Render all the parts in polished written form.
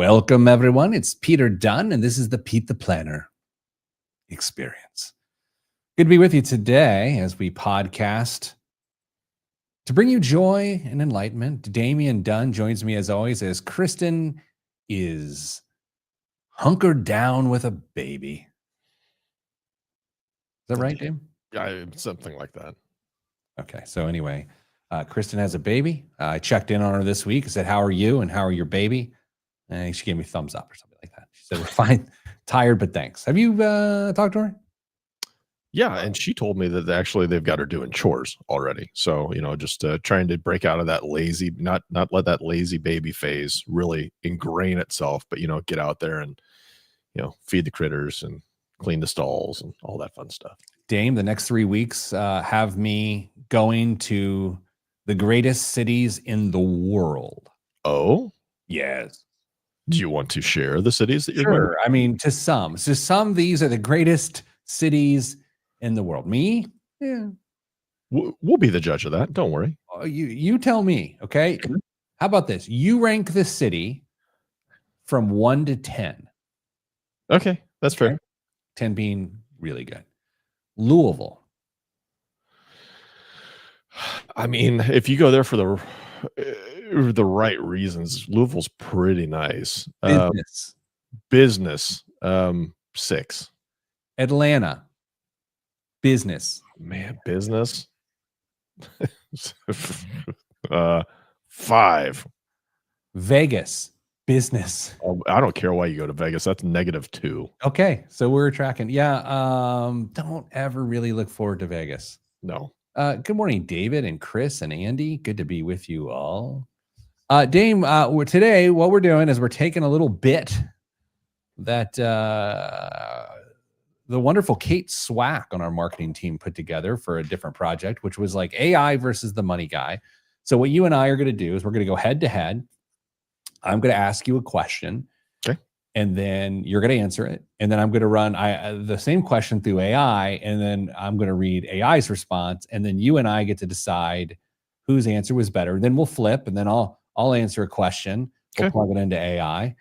Welcome, everyone. It's Peter Dunn, and this is the Pete the Planner experience. Good to be with you today as we podcast to bring you joy and enlightenment. Damian Dunn joins me as always as Kristen is hunkered down with a baby. Is that right, Dame? Yeah, something like that. Okay, so anyway, Kristen has a baby. I checked in on her this week. I said, "How are you? And how are your baby?" And she gave me a thumbs up or something like that. She said, "We're fine, tired, but thanks." Have you talked to her? Yeah, and she told me that actually they've got her doing chores already. So, just trying to break out of that lazy, not let that lazy baby phase really ingrain itself, but, get out there and, feed the critters and clean the stalls and all that fun stuff. Dame, the next 3 weeks have me going to the greatest cities in the world. Oh? Yes. Do you want to share the cities that you're going to? Sure. I mean, to some, these are the greatest cities in the world. Me? Yeah. We'll be the judge of that. Don't worry. You tell me, okay? How about this? You rank the city from 1 to 10. Okay, that's fair. 10 being really good. Louisville. I mean, if you go there for the right reasons, Louisville's pretty nice. Business, 6. Atlanta. Business. Man, business. 5. Vegas. Business. I don't care why you go to Vegas. That's -2. Okay, so we're tracking. Yeah, don't ever really look forward to Vegas. No. Good morning, David and Chris and Andy. Good to be with you all. Dame, today what we're doing is we're taking a little bit that the wonderful Kate Swack on our marketing team put together for a different project, which was like AI versus the money guy. So what you and I are going to do is we're going to go head to head. I'm going to ask you a question. Okay. And then you're going to answer it. And then I'm going to run the same question through AI. And then I'm going to read AI's response. And then you and I get to decide whose answer was better. Then we'll flip. And then I'll answer a question. We'll plug it into AI.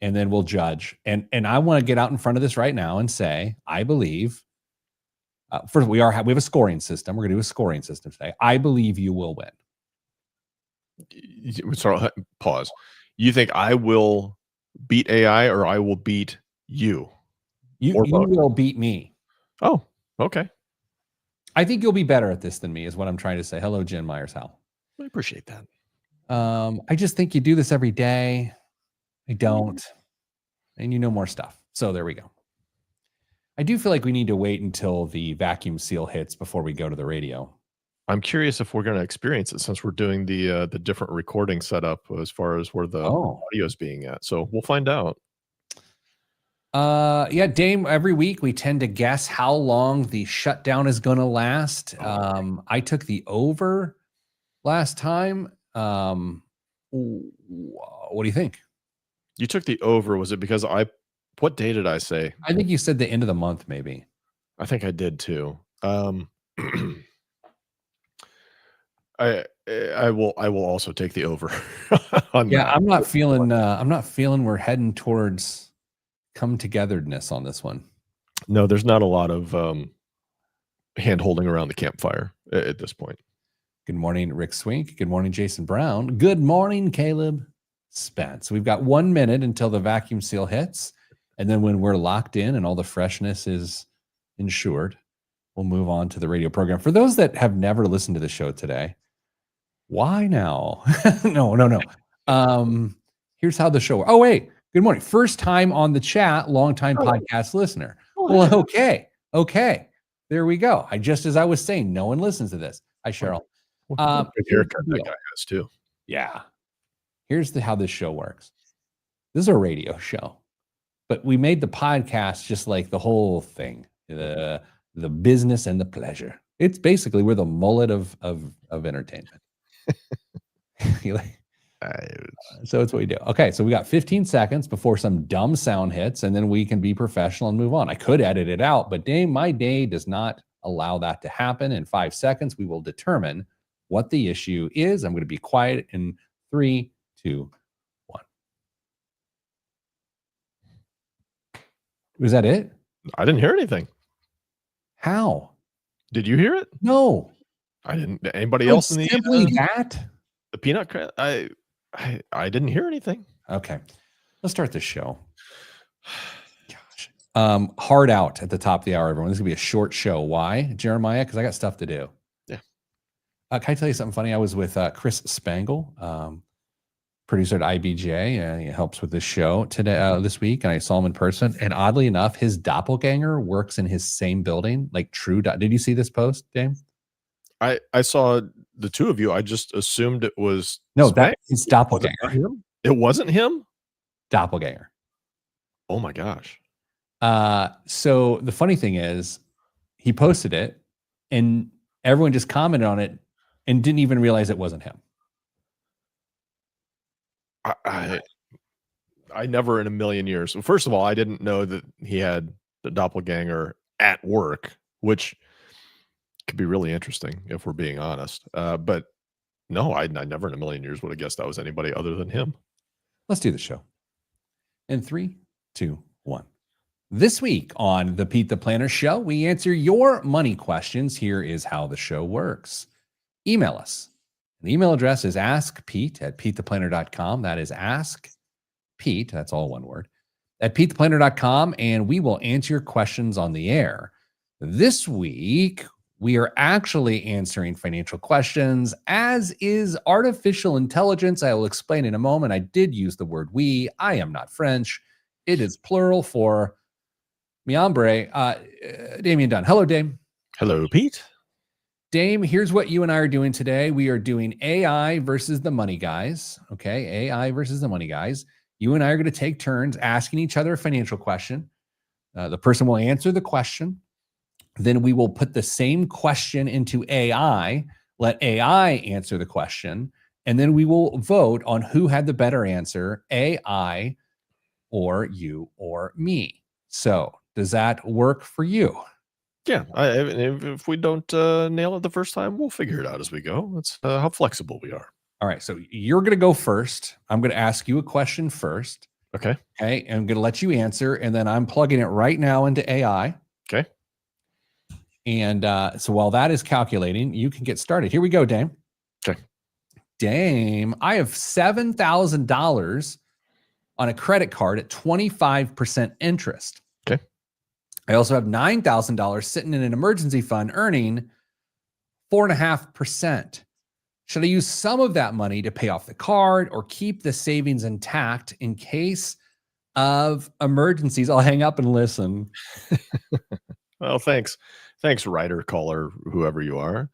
And then we'll judge. And I want to get out in front of this right now and say, I believe, first, we have a scoring system. We're going to do a scoring system today. I believe you will win. So pause. You think I will beat AI or I will beat you? You will beat me. Oh, okay. I think you'll be better at this than me is what I'm trying to say. Hello, Jen Myers-Howell. I appreciate that. I just think you do this every day. I don't. And you know more stuff. So there we go. I do feel like we need to wait until the vacuum seal hits before we go to the radio. I'm curious if we're going to experience it since we're doing the different recording setup as far as where the audio is being at. So we'll find out. Yeah, Dame, every week we tend to guess how long the shutdown is going to last. I took the over last time. What do you think? You took the over. Was it because what day did I say? I think you said the end of the month, maybe. I think I did too. I will also take the over on that. I'm not feeling we're heading towards come togetherness on this one. No, there's not a lot of hand holding around the campfire at this point. Good morning, Rick Swink. Good morning, Jason Brown. Good morning, Caleb Spence. We've got 1 minute until the vacuum seal hits. And then when we're locked in and all the freshness is ensured, we'll move on to the radio program. For those that have never listened to the show today, why now? No. Here's how the show works. Oh, wait. Good morning. First time on the chat, longtime podcast listener. Well, okay. There we go. As I was saying, no one listens to this. Hi, Cheryl. Good haircut that guy has too. Yeah. Here's how this show works. This is a radio show, but we made the podcast just like the whole thing, the business and the pleasure. It's basically we're the mullet of entertainment. So it's what we do. Okay, so we got 15 seconds before some dumb sound hits, and then we can be professional and move on. I could edit it out, but my day does not allow that to happen. In 5 seconds, we will determine what the issue is. I'm going to be quiet in 3, 2, 1. Was that it? I didn't hear anything. How? Did you hear it? No. I didn't. Anybody So else in it's simply that? the peanut? I didn't hear anything. Okay. Let's start the show. Gosh. Hard out at the top of the hour, everyone. This is gonna be a short show. Why, Jeremiah? Because I got stuff to do. Yeah. Can I tell you something funny? I was with Chris Spangle, producer at IBJ, and he helps with this show today, this week, and I saw him in person. And oddly enough, his doppelganger works in his same building, like true. Did you see this post, Dame? I saw the two of you. I just assumed it was No, Spank. it's doppelganger. It wasn't him? Doppelganger. Oh my gosh. So the funny thing is, he posted it, and everyone just commented on it and didn't even realize it wasn't him. I never in a million years. First of all, I didn't know that he had the doppelganger at work, which could be really interesting if we're being honest. But no, I never in a million years would have guessed that was anybody other than him. Let's do the show. In 3, 2, 1. This week on the Pete the Planner Show, we answer your money questions. Here is how the show works. Email us. The email address is askpete@petetheplanner.com. That is ask Pete, that's all one word, at petetheplanner.com, and we will answer your questions on the air. This week, we are actually answering financial questions, as is artificial intelligence. I will explain in a moment. I did use the word we. I am not French. It is plural for mi hombre. Damian Dunn. Hello, Dame. Hello, Pete. Dame, here's what you and I are doing today. We are doing AI versus the money guys. Okay, AI versus the money guys. You and I are going to take turns asking each other a financial question. The person will answer the question. Then we will put the same question into AI, let AI answer the question, and then we will vote on who had the better answer, AI or you or me. So does that work for you? Yeah, if we don't nail it the first time, we'll figure it out as we go. That's how flexible we are. All right, so you're going to go first. I'm going to ask you a question first. Okay. Okay, and I'm going to let you answer, and then I'm plugging it right now into AI. Okay. And so while that is calculating, you can get started. Here we go, Dame. Okay. Dame, I have $7,000 on a credit card at 25% interest. Okay. I also have $9,000 sitting in an emergency fund earning 4.5%. Should I use some of that money to pay off the card or keep the savings intact in case of emergencies? I'll hang up and listen. Well, thanks, writer, caller, whoever you are.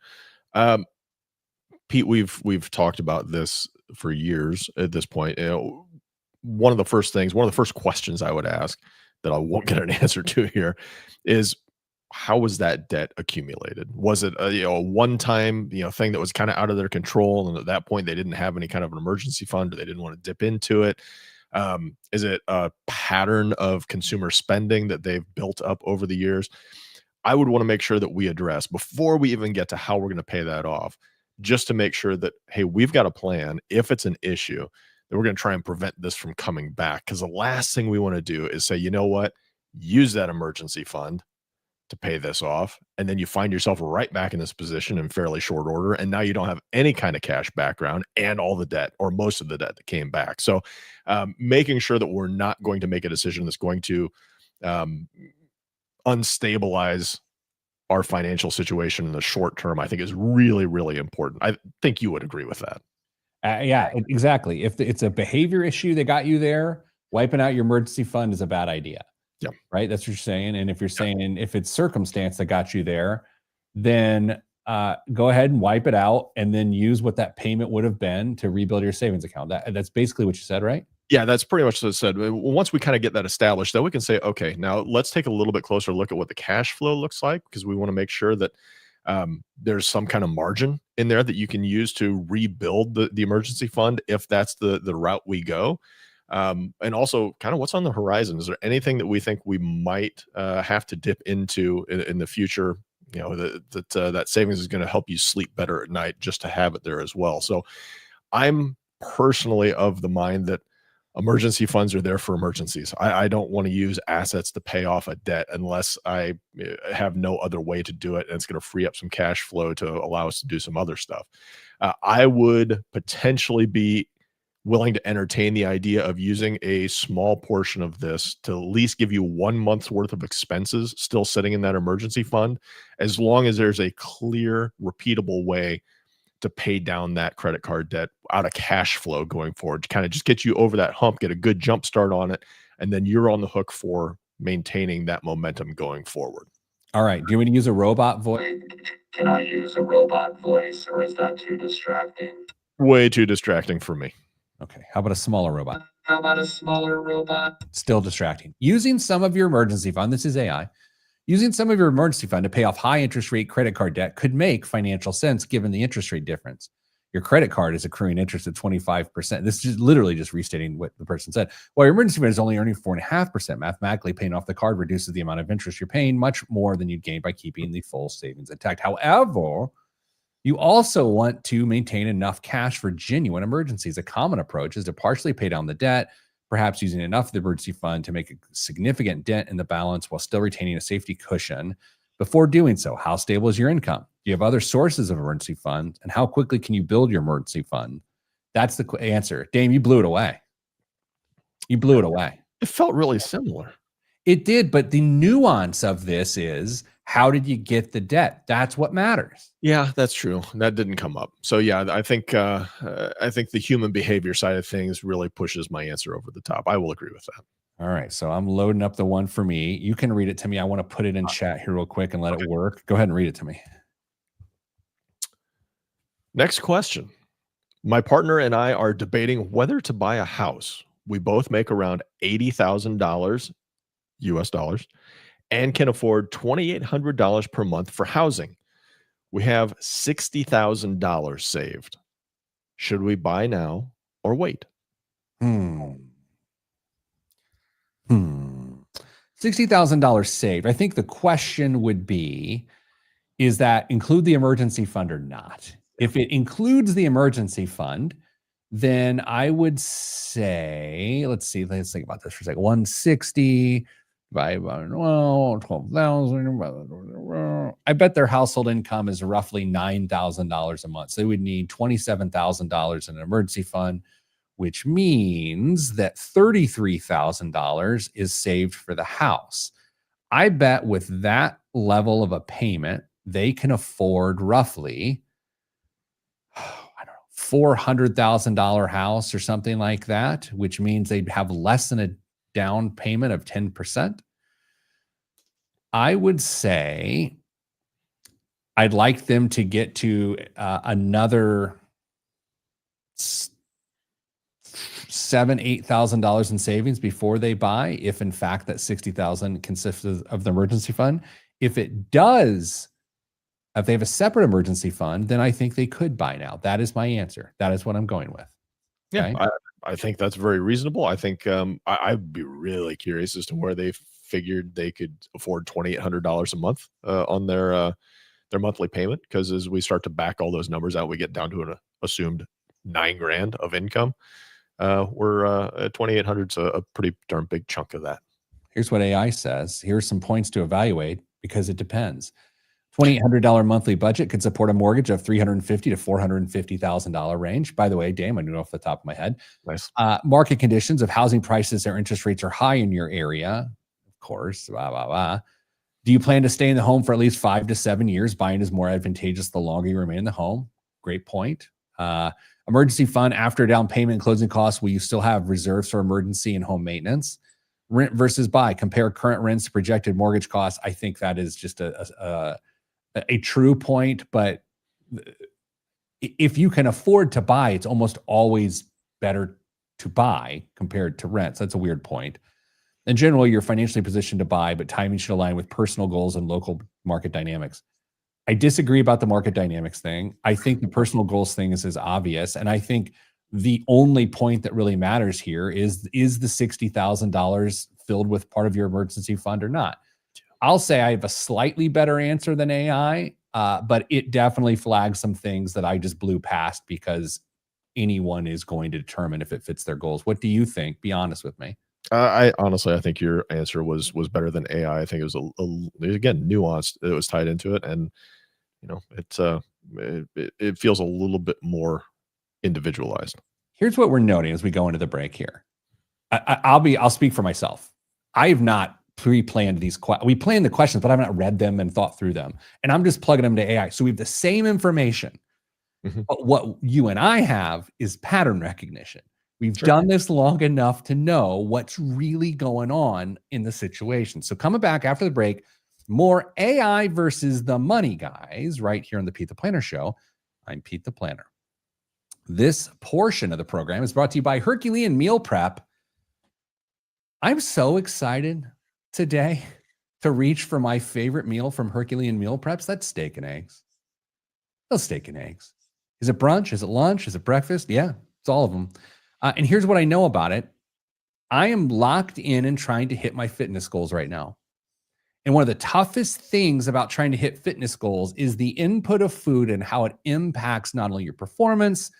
Pete, we've talked about this for years at this point. You know, one of the first questions I would ask that I won't get an answer to here is, how was that debt accumulated? Was it a one-time thing that was kind of out of their control, and at that point they didn't have any kind of an emergency fund, or they didn't want to dip into it? Is it a pattern of consumer spending that they've built up over the years? I would want to make sure that we address, before we even get to how we're going to pay that off, just to make sure that, hey, we've got a plan. If it's an issue, that we're going to try and prevent this from coming back. Because the last thing we want to do is say, you know what, use that emergency fund to pay this off, and then you find yourself right back in this position in fairly short order, and now you don't have any kind of cash background and all the debt, or most of the debt, that came back. So making sure that we're not going to make a decision that's going to unstabilize our financial situation in the short term, I think, is really, really important. I think you would agree with that. Yeah, exactly. If it's a behavior issue that got you there, wiping out your emergency fund is a bad idea. Yeah. Right. That's what you're saying. And if you're saying, if it's circumstance that got you there, then go ahead and wipe it out, and then use what that payment would have been to rebuild your savings account. That's basically what you said, right? Yeah, that's pretty much what it said. Once we kind of get that established, then we can say, okay, now let's take a little bit closer look at what the cash flow looks like, because we want to make sure that there's some kind of margin in there that you can use to rebuild the emergency fund, if that's the route we go. And also, kind of what's on the horizon. Is there anything that we think we might have to dip into in the future? That savings is going to help you sleep better at night, just to have it there as well. So I'm personally of the mind that emergency funds are there for emergencies. I don't want to use assets to pay off a debt unless I have no other way to do it, and it's going to free up some cash flow to allow us to do some other stuff. I would potentially be willing to entertain the idea of using a small portion of this to at least give you 1 month's worth of expenses still sitting in that emergency fund, as long as there's a clear, repeatable way to pay down that credit card debt out of cash flow going forward, to kind of just get you over that hump, get a good jump start on it, and then you're on the hook for maintaining that momentum going forward. All right. Do you want to use a robot voice? Wait, can I use a robot voice, or is that too distracting? Way too distracting for me. Okay. How about a smaller robot? How about a smaller robot? Still distracting. Using some of your emergency fund, this is AI, using some of your emergency fund to pay off high interest rate credit card debt could make financial sense given the interest rate difference. Your credit card is accruing interest at 25%. This is literally just restating what the person said. While your emergency fund is only earning 4.5%, mathematically paying off the card reduces the amount of interest you're paying much more than you'd gain by keeping the full savings intact. However, you also want to maintain enough cash for genuine emergencies. A common approach is to partially pay down the debt, perhaps using enough of the emergency fund to make a significant dent in the balance while still retaining a safety cushion. Before doing so, how stable is your income? Do you have other sources of emergency funds? And how quickly can you build your emergency fund? That's the answer. Dame, you blew it away. You blew it away. It felt really similar. It did, but the nuance of this is, how did you get the debt? That's what matters. Yeah, that's true. That didn't come up. So yeah, I think the human behavior side of things really pushes my answer over the top. I will agree with that. All right, so I'm loading up the one for me. You can read it to me. I want to put it in chat here real quick and let it work. Go ahead and read it to me. Next question. My partner and I are debating whether to buy a house. We both make around $80,000 US dollars and can afford $2,800 per month for housing. We have $60,000 saved. Should we buy now or wait? $60,000 saved. I think the question would be, is that include the emergency fund or not? If it includes the emergency fund, then I would say, let's think about this for a second. 160 by 12,000. I bet their household income is roughly $9,000 a month. So they would need $27,000 in an emergency fund, which means that $33,000 is saved for the house. I bet with that level of a payment, they can afford roughly, $400,000 house or something like that, which means they'd have less than a down payment of 10%. I would say I'd like them to get to another $7,000-8,000 in savings before they buy, if in fact that $60,000 consists of the emergency fund. If it does, if they have a separate emergency fund, then I think they could buy now. That is my answer. That is what I'm going with. Okay? Yeah, I think that's very reasonable. I think I'd be really curious as to where they figured they could afford $2,800 a month on their monthly payment, because as we start to back all those numbers out, we get down to an assumed $9,000 of income. We're at 2,800 is a pretty darn big chunk of that. Here's what AI says. Here's some points to evaluate, because it depends. $2,800 monthly budget could support a mortgage of $350,000 to $450,000 range. By the way, damn, I knew off the top of my head. Nice. Market conditions of housing prices or interest rates are high in your area. Of course, blah, blah, blah. Do you plan to stay in the home for at least 5 to 7 years? Buying is more advantageous the longer you remain in the home. Great point. Emergency fund after down payment and closing costs, will you still have reserves for emergency and home maintenance? Rent versus buy. Compare current rents to projected mortgage costs. I think that is just a true point, but if you can afford to buy, it's almost always better to buy compared to rent. So that's a weird point. In general, you're financially positioned to buy, but timing should align with personal goals and local market dynamics. I disagree about the market dynamics thing. I think the personal goals thing is obvious. And I think the only point that really matters here is the $60,000 filled with part of your emergency fund or not? I'll say I have a slightly better answer than AI, but it definitely flags some things that I just blew past because anyone is going to determine if it fits their goals. What do you think? Be honest with me. I honestly, I think your answer was better than AI. I think it was again nuanced. It was tied into it, and it feels a little bit more individualized. Here's what we're noting as we go into the break here. I'll speak for myself. I have not pre-planned these questions. We planned the questions, but I've not read them and thought through them. And I'm just plugging them to AI. So we have the same information. But what you and I have is pattern recognition. We've done this long enough to know what's really going on in the situation. So coming back after the break, more AI versus the money guys right here on the Pete the Planner Show. I'm Pete the Planner. This portion of the program is brought to you by Herculean Meal Prep. I'm so excited today to reach for my favorite meal from Herculean Meal Preps. That's steak and eggs. Those steak and eggs. Is it brunch? Is it lunch? Is it breakfast? Yeah, it's all of them. And here's what I know about it. I am locked in and trying to hit my fitness goals right now. And one of the toughest things about trying to hit fitness goals is the input of food and how it impacts not only your performance,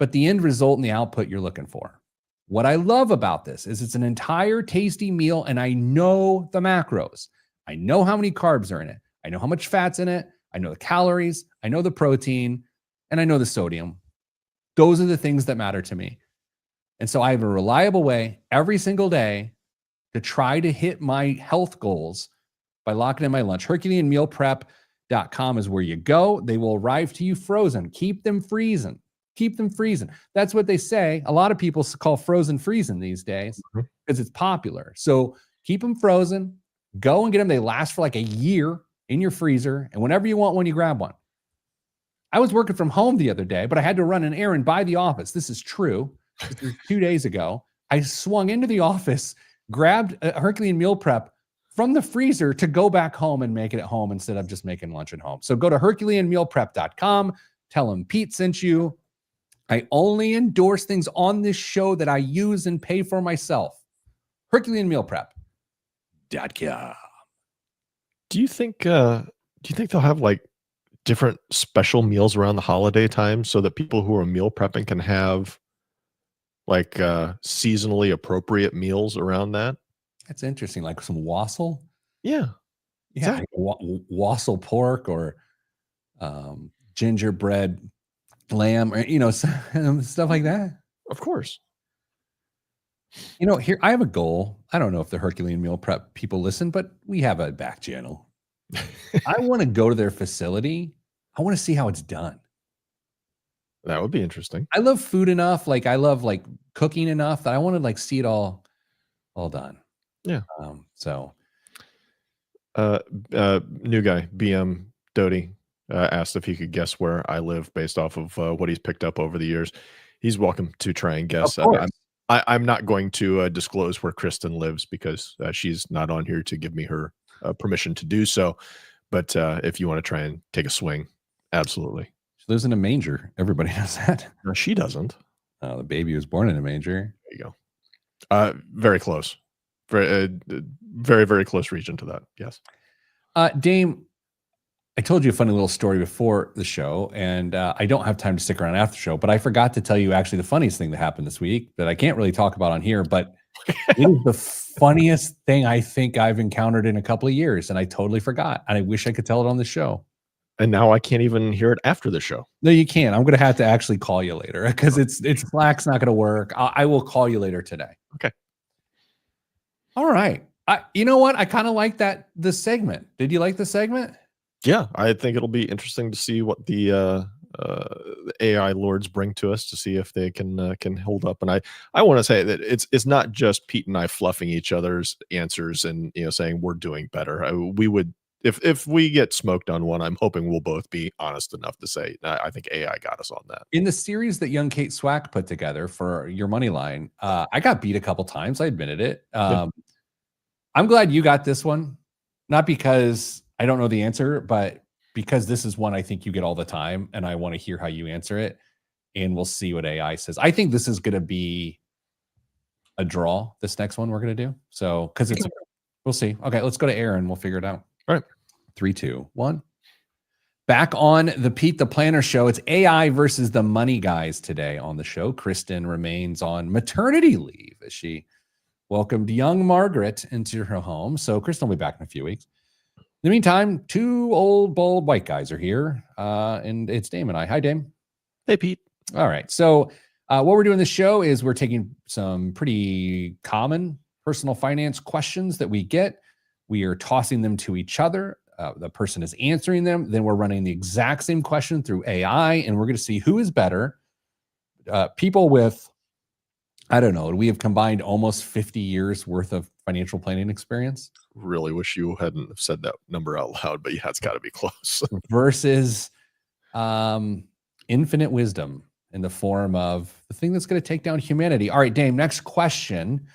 but the end result and the output you're looking for. What I love about this is it's an entire tasty meal, and I know the macros. I know how many carbs are in it. I know how much fat's in it. I know the calories. I know the protein, and I know the sodium. Those are the things that matter to me. And so I have a reliable way every single day to try to hit my health goals by locking in my lunch. HerculeanMealPrep.com is where you go. They will arrive to you frozen. Keep them freezing. Keep them freezing. That's what they say. A lot of people call frozen freezing these days because it's popular. So keep them frozen. Go and get them. They last for like a year in your freezer. And whenever you want one, you grab one. I was working from home the other day, but I had to run an errand by the office. This is true. This was 2 days ago. I swung into the office, grabbed a Herculean Meal Prep from the freezer to go back home and make it at home instead of just making lunch at home. So go to HerculeanMealPrep.com. Tell them Pete sent you. I only endorse things on this show that I use and pay for myself. HerculeanMealPrep.com. Do you think they'll have like different special meals around the holiday time so that people who are meal prepping can have like seasonally appropriate meals around that? That's interesting. Like some wassail. Yeah. Yeah. Wassail pork or gingerbread lamb, or stuff like that. Of course. Here I have a goal. I don't know if the Herculean Meal Prep people listen, but we have a back channel. I want to go to their facility. I want to see how it's done. That would be interesting. I love food enough. Like I love like cooking enough that I want to like see it all done. Yeah. New guy, BM Doty, asked if he could guess where I live based off of what he's picked up over the years. He's welcome to try and guess. I'm not going to disclose where Kristen lives because she's not on here to give me her permission to do so. But if you want to try and take a swing, absolutely. She lives in a manger. Everybody knows that. No, she doesn't. The baby was born in a manger. There you go. Very close. Very, very close region to that. Yes. Dame, I told you a funny little story before the show, and I don't have time to stick around after the show, but I forgot to tell you actually the funniest thing that happened this week that I can't really talk about on here, but it is the funniest thing I think I've encountered in a couple of years, and I totally forgot, and I wish I could tell it on the show. And now I can't even hear it after the show. No, you can't. I'm going to have to actually call you later because it's Slack's not going to work. I will call you later today. Okay. All right. You know what? I kind of like the segment. Did you like the segment? Yeah, I think it'll be interesting to see what the AI lords bring to us to see if they can hold up. And I want to say that it's not just Pete and I fluffing each other's answers and saying we're doing better. We would if we get smoked on one, I'm hoping we'll both be honest enough to say I think AI got us on that. In the series that young Kate Swack put together for Your Money Line, I got beat a couple times. I admitted it. I'm glad you got this one, not because I don't know the answer, but because this is one I think you get all the time, and I want to hear how you answer it, and we'll see what AI says. I think this is going to be a draw, this next one we're going to do. So, because we'll see. Okay, let's go to Aaron. We'll figure it out. All right. 3, 2, 1. Back on the Pete the Planner show, it's AI versus the money guys today on the show. Kristen remains on maternity leave as she welcomed young Margaret into her home. So Kristen will be back in a few weeks. In the meantime, two old, bald white guys are here, and it's Dame and I. Hi, Dame. Hey, Pete. All right. So what we're doing this show is we're taking some pretty common personal finance questions that we get. We are tossing them to each other. The person is answering them. Then we're running the exact same question through AI, and we're going to see who is better. People with, I don't know, we have combined almost 50 years worth of financial planning experience. Really wish you hadn't said that number out loud, but yeah, it's got to be close. Versus infinite wisdom in the form of the thing that's going to take down humanity. All right, Dame, next question.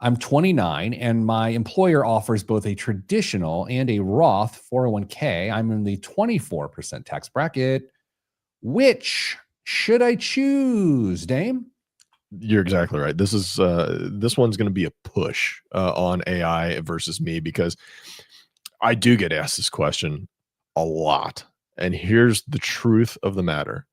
I'm 29 and my employer offers both a traditional and a Roth 401k. I'm in the 24% tax bracket. Which should I choose, Dame? You're exactly right. This one's going to be a push on AI versus me, because I do get asked this question a lot. And here's the truth of the matter.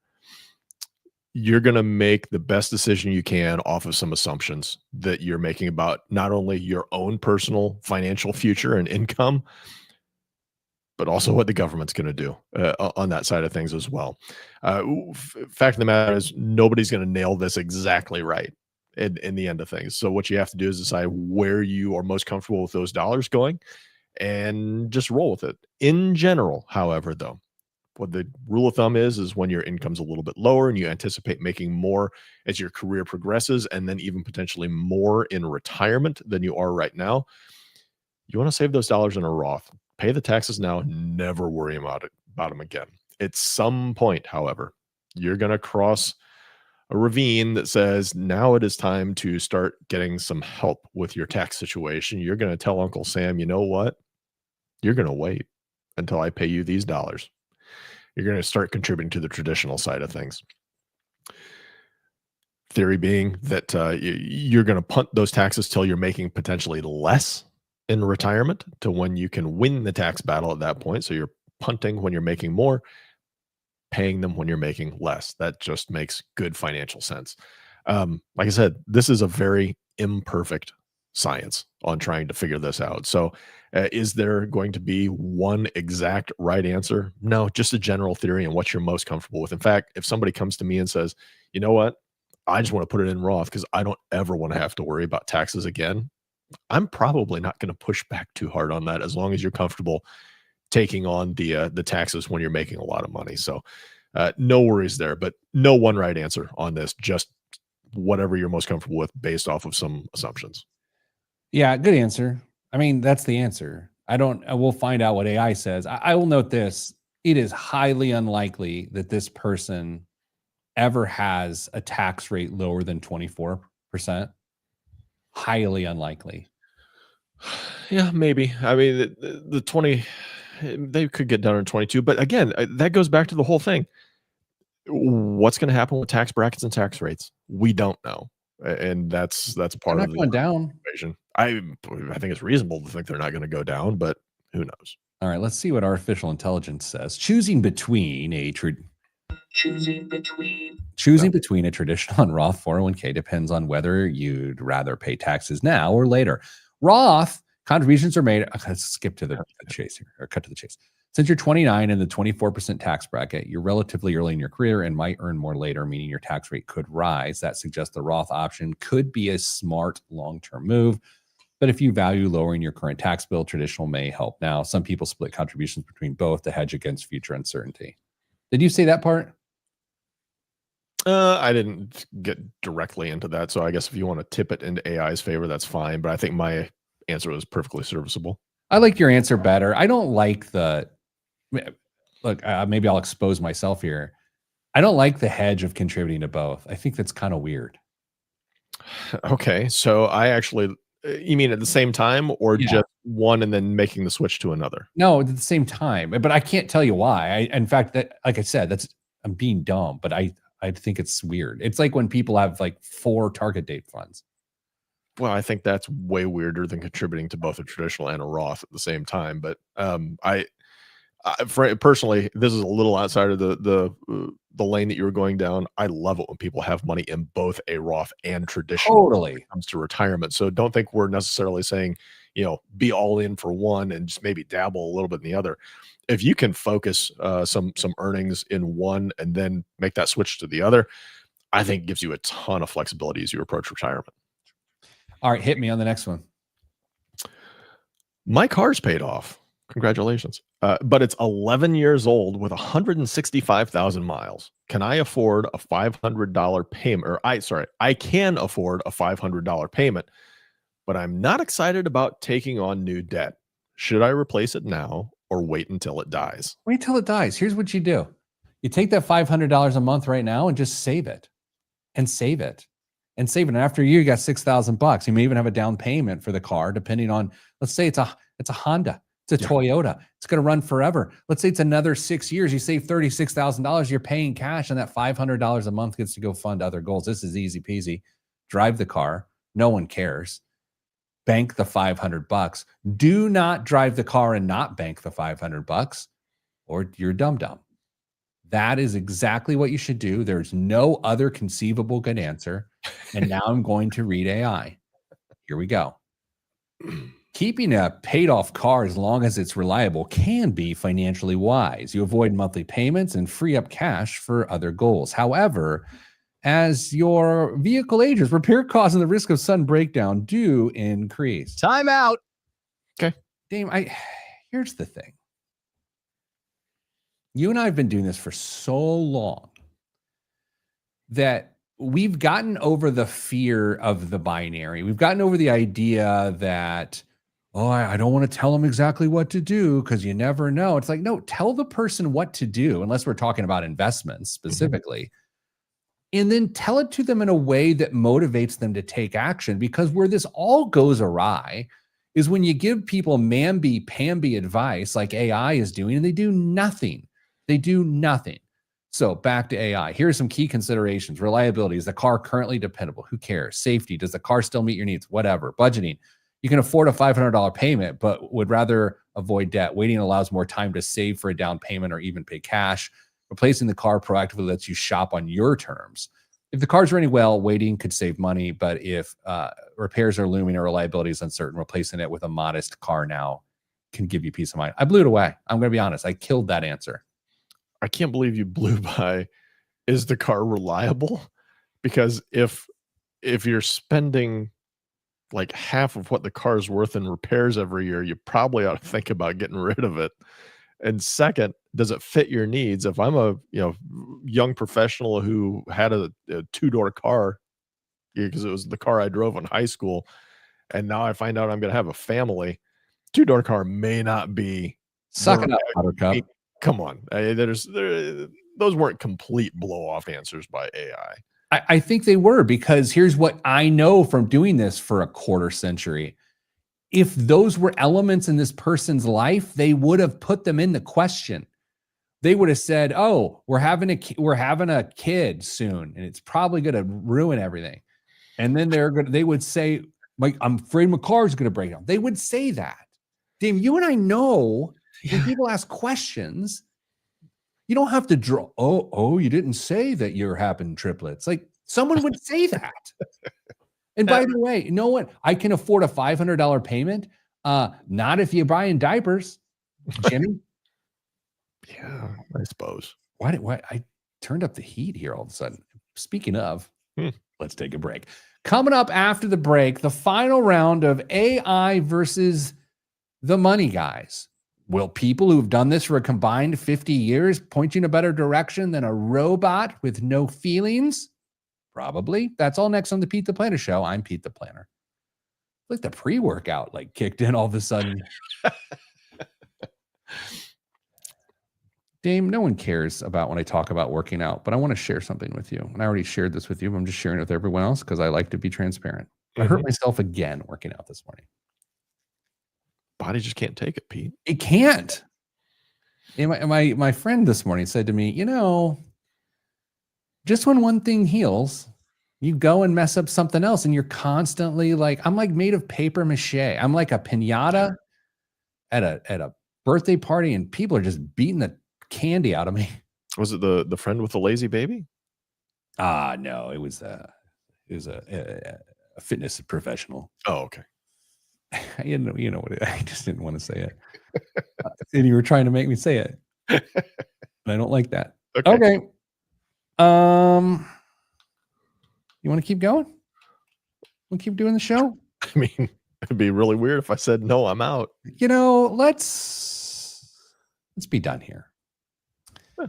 You're going to make the best decision you can off of some assumptions that you're making about not only your own personal financial future and income, but also what the government's going to do on that side of things as well. Fact of the matter is, nobody's going to nail this exactly right in the end of things. So what you have to do is decide where you are most comfortable with those dollars going and just roll with it. In general, however, though, what the rule of thumb is when your income's a little bit lower and you anticipate making more as your career progresses, and then even potentially more in retirement than you are right now, you want to save those dollars in a Roth. Pay the taxes now, never worry about them again. At some point, however, you're going to cross a ravine that says now it is time to start getting some help with your tax situation. You're going to tell Uncle Sam, you know what? You're going to wait until I pay you these dollars. You're going to start contributing to the traditional side of things. Theory being that you're going to punt those taxes till you're making potentially less in retirement to when you can win the tax battle at that point. So you're punting when you're making more, paying them when you're making less. That just makes good financial sense. Like I said, this is a very imperfect science on trying to figure this out. So is there going to be one exact right answer? No, just a general theory and what you're most comfortable with. In fact, if somebody comes to me and says, you know what, I just want to put it in Roth because I don't ever want to have to worry about taxes again, I'm probably not going to push back too hard on that, as long as you're comfortable taking on the taxes when you're making a lot of money. So no worries there, but no one right answer on this, just whatever you're most comfortable with based off of some assumptions. Yeah, good answer. I mean, that's the answer. We'll find out what AI says. I will note this. It is highly unlikely that this person ever has a tax rate lower than 24%. Highly unlikely. Yeah, maybe. I mean, the 20, they could get down to 22. But again, that goes back to the whole thing. What's going to happen with tax brackets and tax rates? We don't know. And that's part of the going down. equation. I think it's reasonable to think they're not going to go down, but who knows? All right, let's see what artificial intelligence says. Choosing between a traditional and Roth 401k depends on whether you'd rather pay taxes now or later. Roth contributions are made. Let's skip to the chase here, or cut to the chase. Since you're 29 in the 24% tax bracket, you're relatively early in your career and might earn more later, meaning your tax rate could rise. That suggests the Roth option could be a smart long-term move. But if you value lowering your current tax bill, traditional may help now. Some people split contributions between both to hedge against future uncertainty. Did you say that part? I didn't get directly into that. So I guess if you want to tip it into AI's favor, that's fine. But I think my answer was perfectly serviceable. I like your answer better. I don't like look, maybe I'll expose myself here. I don't like the hedge of contributing to both. I think that's kind of weird. Okay. So I actually, you mean at the same time, or just one and then making the switch to another? No, at the same time, but I can't tell you why. In fact, that, like I said, I'm being dumb, but I think it's weird. It's like when people have like 4 target date funds. Well, I think that's way weirder than contributing to both a traditional and a Roth at the same time. But Personally, this is a little outside of the lane that you were going down. I love it when people have money in both a Roth and traditional when Totally. it comes to retirement. So don't think we're necessarily saying, be all in for one and just maybe dabble a little bit in the other. If you can focus some earnings in one and then make that switch to the other, I think it gives you a ton of flexibility as you approach retirement. All right, hit me on the next one. My car's paid off. Congratulations. But it's 11 years old with 165,000 miles. Can I afford a $500 payment? I can afford a $500 payment, but I'm not excited about taking on new debt. Should I replace it now or wait until it dies? Wait till it dies. Here's what you do. You take that $500 a month right now and just save it and save it and save it. And after a year, you got $6,000. You may even have a down payment for the car, depending on, let's say it's a Honda. It's a Toyota. It's going to run forever. Let's say it's another 6 years. You save $36,000. You're paying cash, and that $500 a month gets to go fund other goals. This is easy peasy. Drive the car. No one cares. Bank the $500. Do not drive the car and not bank the $500, or you're dumb. That is exactly what you should do. There's no other conceivable good answer. And now I'm going to read AI. Here we go. Keeping a paid-off car as long as it's reliable can be financially wise. You avoid monthly payments and free up cash for other goals. However, as your vehicle ages, repair costs and the risk of sudden breakdown do increase. Time out. Okay. Dame, here's the thing. You and I have been doing this for so long that we've gotten over the fear of the binary. We've gotten over the idea that, I don't want to tell them exactly what to do because you never know. It's like, no, tell the person what to do, unless we're talking about investments specifically. And then tell it to them in a way that motivates them to take action, because where this all goes awry is when you give people mamby-pamby advice like AI is doing, and they do nothing. They do nothing. So back to AI. Here are some key considerations. Reliability. Is the car currently dependable? Who cares? Safety. Does the car still meet your needs? Whatever. Budgeting. You can afford a $500 payment, but would rather avoid debt. Waiting allows more time to save for a down payment or even pay cash. Replacing the car proactively lets you shop on your terms. If the car's running well, waiting could save money, but if repairs are looming or reliability is uncertain, replacing it with a modest car now can give you peace of mind. I blew it away. I'm going to be honest. I killed that answer. I can't believe you blew by, is the car reliable? Because if you're spending like half of what the car's worth in repairs every year, you probably ought to think about getting rid of it. And second, does it fit your needs? If I'm a young professional who had a two-door car because it was the car I drove in high school, and now I find out I'm going to have a family, two-door car may not be. Suck it up, Buttercup. Come on, those weren't complete blow-off answers by AI. I think they were, because here's what I know from doing this for a quarter century. If those were elements in this person's life, they would have put them in the question. They would have said, "Oh, we're having a kid soon, and it's probably going to ruin everything." And then they would say, "Like, I'm afraid my car's going to break down." They would say that. Dave, you and I know when people ask questions, you don't have to draw. Oh, you didn't say that you're having triplets. Like, someone would say that. And by the way, you know what? I can afford a $500 payment. Not if you're buying diapers, Jimmy. Yeah, I suppose. Why? I turned up the heat here all of a sudden. Speaking of, let's take a break. Coming up after the break, the final round of AI versus the money guys. Will people who've done this for a combined 50 years point you in a better direction than a robot with no feelings? Probably. That's all next on the Pete the Planner Show. I'm Pete the Planner. Like the pre-workout kicked in all of a sudden. Dame, no one cares about when I talk about working out, but I want to share something with you. And I already shared this with you, but I'm just sharing it with everyone else because I like to be transparent. I hurt myself again working out this morning. Body just can't take it, Pete. It can't. And my friend this morning said to me, just when one thing heals, you go and mess up something else, and you're constantly I'm like made of paper mache. I'm like a piñata at a birthday party and people are just beating the candy out of me. Was it the friend with the lazy baby? No, it was a fitness professional. Oh, okay. You know what? I just didn't want to say it, and you were trying to make me say it, and I don't like that. Okay. You want to keep going? We'll keep doing the show. I mean, it'd be really weird if I said no. I'm out. Let's be done here. Huh.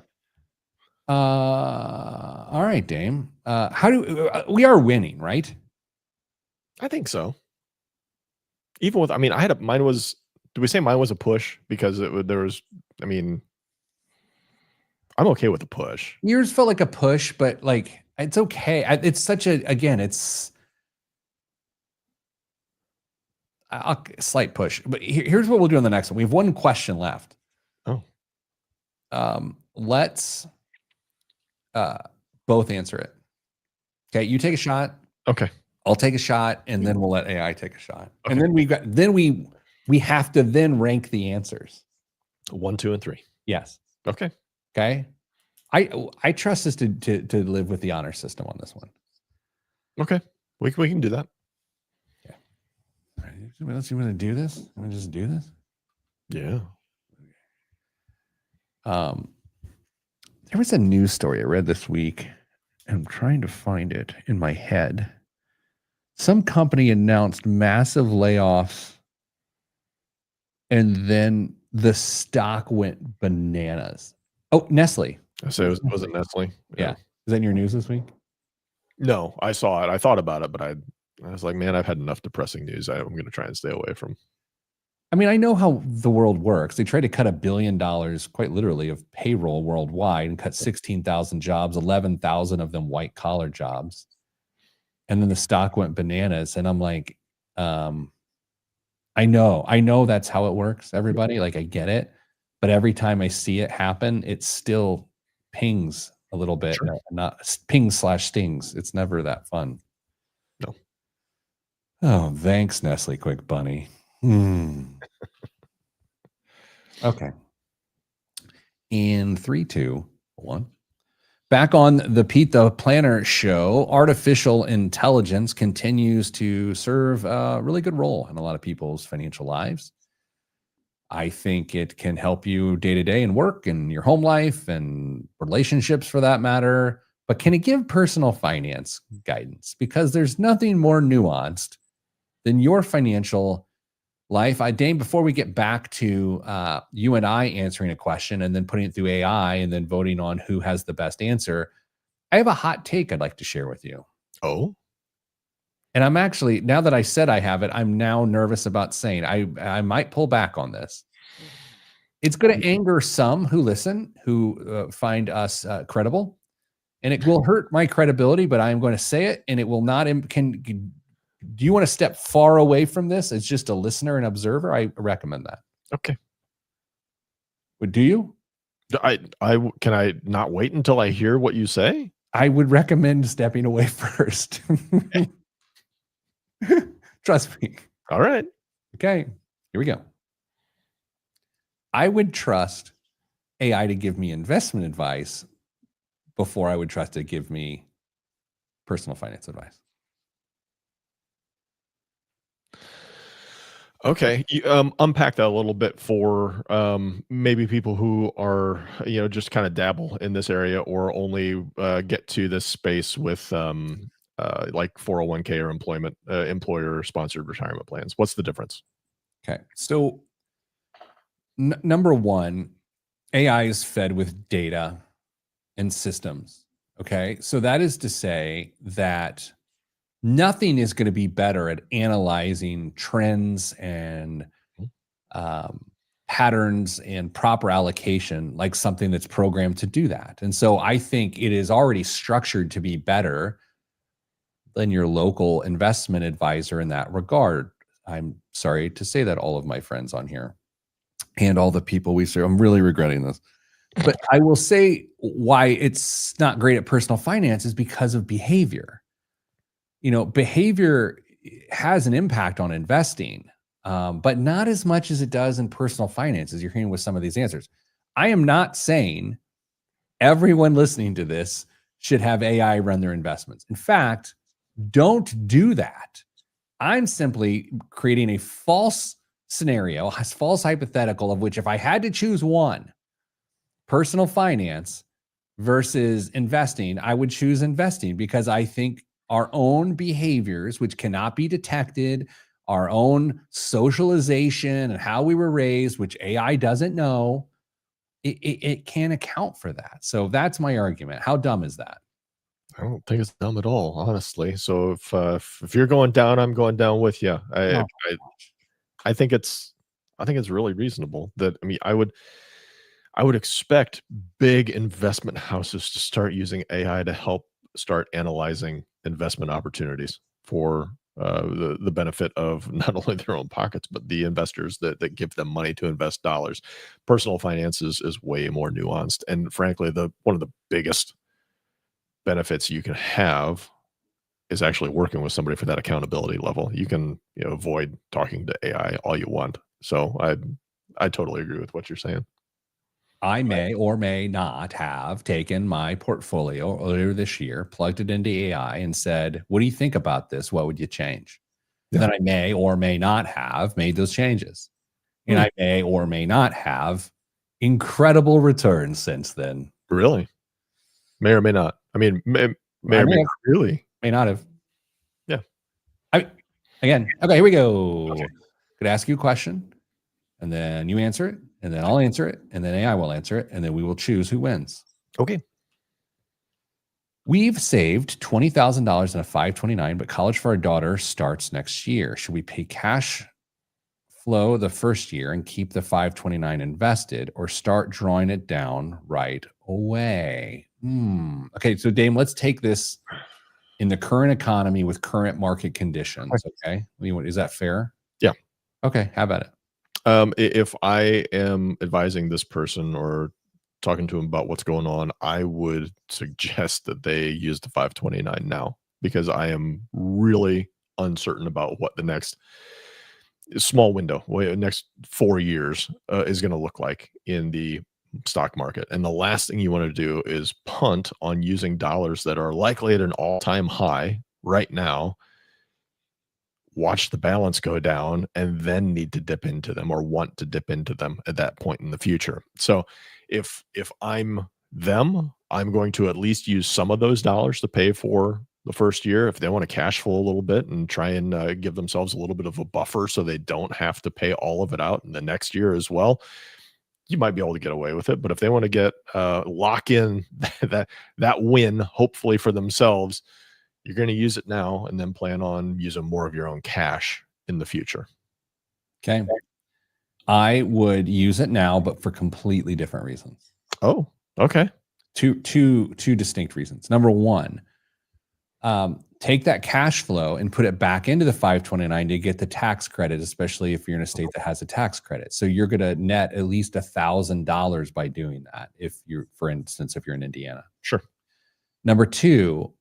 All right, Dame. How do we are winning, right? I think so. Even with, I mean, mine was. Do we say mine was a push because there was? I mean, I'm okay with the push. Yours felt like a push, but like it's okay. It's such a it's a slight push. But here's what we'll do on the next one. We have one question left. Oh. Let's both answer it. Okay, you take a shot. Okay. I'll take a shot, and then we'll let AI take a shot. Okay. And then we have to then rank the answers. 1, 2, and 3. Yes. Okay. Okay. I trust us to live with the honor system on this one. Okay. We can do that. Okay. All right. Let's you want to do this? You want to just do this? Yeah. There was a news story I read this week. I'm trying to find it in my head. Some company announced massive layoffs, and then the stock went bananas. Oh, Nestle. So was it Nestle? Yeah. Is that in your news this week? No, I saw it. I thought about it, but I was like, man, I've had enough depressing news. I'm going to try and stay away from. I mean, I know how the world works. They tried to cut $1 billion, quite literally, of payroll worldwide and cut 16,000 jobs, 11,000 of them white collar jobs. And then the stock went bananas. And I'm like, I know that's how it works, everybody. Like, I get it. But every time I see it happen, it still pings a little bit. Sure. Not ping/stings. It's never that fun. No. Oh, thanks, Nestle Quick Bunny. Okay. In 3, 2, 1. Back on the Pete the Planner show, artificial intelligence continues to serve a really good role in a lot of people's financial lives. I think it can help you day to day in work and your home life and relationships for that matter. But can it give personal finance guidance? Because there's nothing more nuanced than your financial life. Dane, before we get back to you and I answering a question and then putting it through AI and then voting on who has the best answer, I have a hot take I'd like to share with you. Oh. And I'm actually, now that I said I have it, I'm now nervous about saying I might pull back on this. It's going to anger some who listen, who find us credible, and it will hurt my credibility, but I am going to say it, and it will not. Do you want to step far away from this as just a listener and observer? I recommend that. Okay. But do you? Can I not wait until I hear what you say? I would recommend stepping away first. Trust me. All right. Okay, here we go. I would trust AI to give me investment advice before I would trust it to give me personal finance advice. Okay. You, unpack that a little bit for maybe people who are, just kind of dabble in this area or only get to this space with like 401k or employer sponsored retirement plans. What's the difference? Okay. So number one, AI is fed with data and systems. Okay. So that is to say that nothing is going to be better at analyzing trends and patterns and proper allocation like something that's programmed to do that. And so I think it is already structured to be better than your local investment advisor in that regard. I'm sorry to say that, all of my friends on here and all the people we serve. I'm really regretting this. But I will say why it's not great at personal finance is because of behavior. Behavior has an impact on investing. but not as much as it does in personal finances. You're hearing with some of these answers. I am not saying everyone listening to this should have AI run their investments. In fact, don't do that. I'm simply creating a false scenario, a false hypothetical of which if I had to choose one, personal finance versus investing, I would choose investing because I think our own behaviors, which cannot be detected, our own socialization and how we were raised, which AI doesn't know, it can't account for that. So that's my argument. How dumb is that? I don't think it's dumb at all, honestly. So if you're going down, I'm going down with you. I think it's really reasonable that, I mean, I would expect big investment houses to start using AI to help start analyzing investment opportunities for the benefit of not only their own pockets, but the investors that give them money to invest dollars. Personal finance is way more nuanced. And frankly, one of the biggest benefits you can have is actually working with somebody for that accountability level. You can, avoid talking to AI all you want. So I totally agree with what you're saying. I may or may not have taken my portfolio earlier this year, plugged it into AI and said, what do you think about this? What would you change? Yeah. Then I may or may not have made those changes. And I may or may not have incredible returns since then. Really? May or may not. I mean, may or may not really. May not have. Yeah. Again, okay, here we go. Okay. Could ask you a question, and then you answer it, and then I'll answer it, and then AI will answer it, and then we will choose who wins. Okay. We've saved $20,000 in a 529, but college for our daughter starts next year. Should we pay cash flow the first year and keep the 529 invested, or start drawing it down right away? Okay, so Dame, let's take this in the current economy with current market conditions. Okay, is that fair? Yeah. Okay, how about it? If I am advising this person or talking to him about what's going on, I would suggest that they use the 529 now, because I am really uncertain about what the next small window, next 4 years is going to look like in the stock market. And the last thing you want to do is punt on using dollars that are likely at an all-time high right now, watch the balance go down, and then need to dip into them or want to dip into them at that point in the future. So if I'm them, I'm going to at least use some of those dollars to pay for the first year. If they want to cash flow a little bit and try and give themselves a little bit of a buffer so they don't have to pay all of it out in the next year as well, you might be able to get away with it. But if they want to get lock in that win, hopefully for themselves, you're going to use it now and then plan on using more of your own cash in the future. Okay. I would use it now, but for completely different reasons. Oh, okay. Two distinct reasons. Number one, take that cash flow and put it back into the 529 to get the tax credit, especially if you're in a state that has a tax credit. So you're going to net at least $1,000 by doing that. If you're, for instance, if you're in Indiana. Sure. Number two,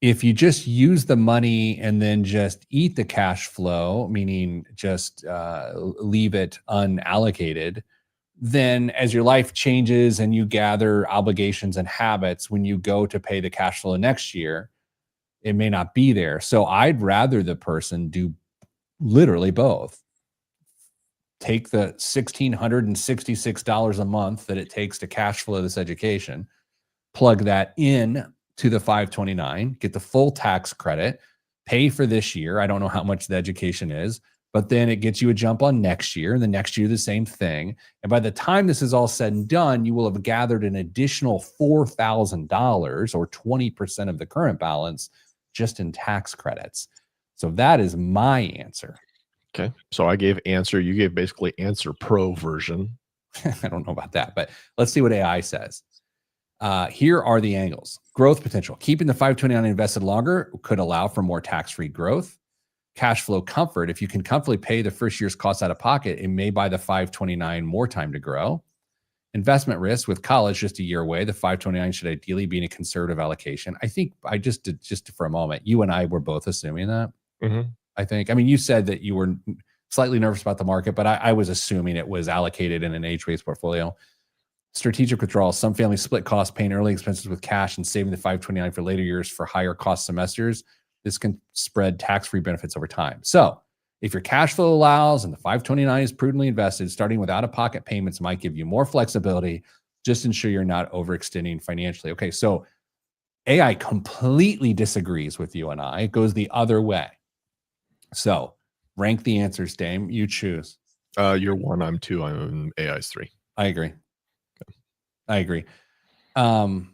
if you just use the money and then just eat the cash flow, meaning just leave it unallocated, then as your life changes and you gather obligations and habits, when you go to pay the cash flow next year, it may not be there. So I'd rather the person do literally both. Take the $1,666 a month that it takes to cash flow this education, plug that in to the 529, get the full tax credit, pay for this year. I don't know how much the education is, but then it gets you a jump on next year, and the next year the same thing. And by the time this is all said and done, you will have gathered an additional $4,000 or 20% of the current balance just in tax credits. So that is my answer. Okay. So I gave answer. You gave basically answer pro version. I don't know about that, but let's see what AI says. Here are the angles. Growth potential. Keeping the 529 invested longer could allow for more tax-free growth. Cash flow comfort. If you can comfortably pay the first year's costs out of pocket, it may buy the 529 more time to grow. Investment risk. With college just a year away, the 529 should ideally be in a conservative allocation. I think I just did, just for a moment, you and I were both assuming that. Mm-hmm. I think. I mean, you said that you were slightly nervous about the market, but I was assuming it was allocated in an age-based portfolio. Strategic withdrawal. Some families split costs, paying early expenses with cash and saving the 529 for later years for higher cost semesters. This can spread tax-free benefits over time. So if your cash flow allows and the 529 is prudently invested, starting with out-of-pocket payments might give you more flexibility. Just ensure you're not overextending financially. Okay, so AI completely disagrees with you and I. It goes the other way. So rank the answers, Dame. You choose. You're 1, I'm 2, I'm AI's 3. I agree. I agree. Okay,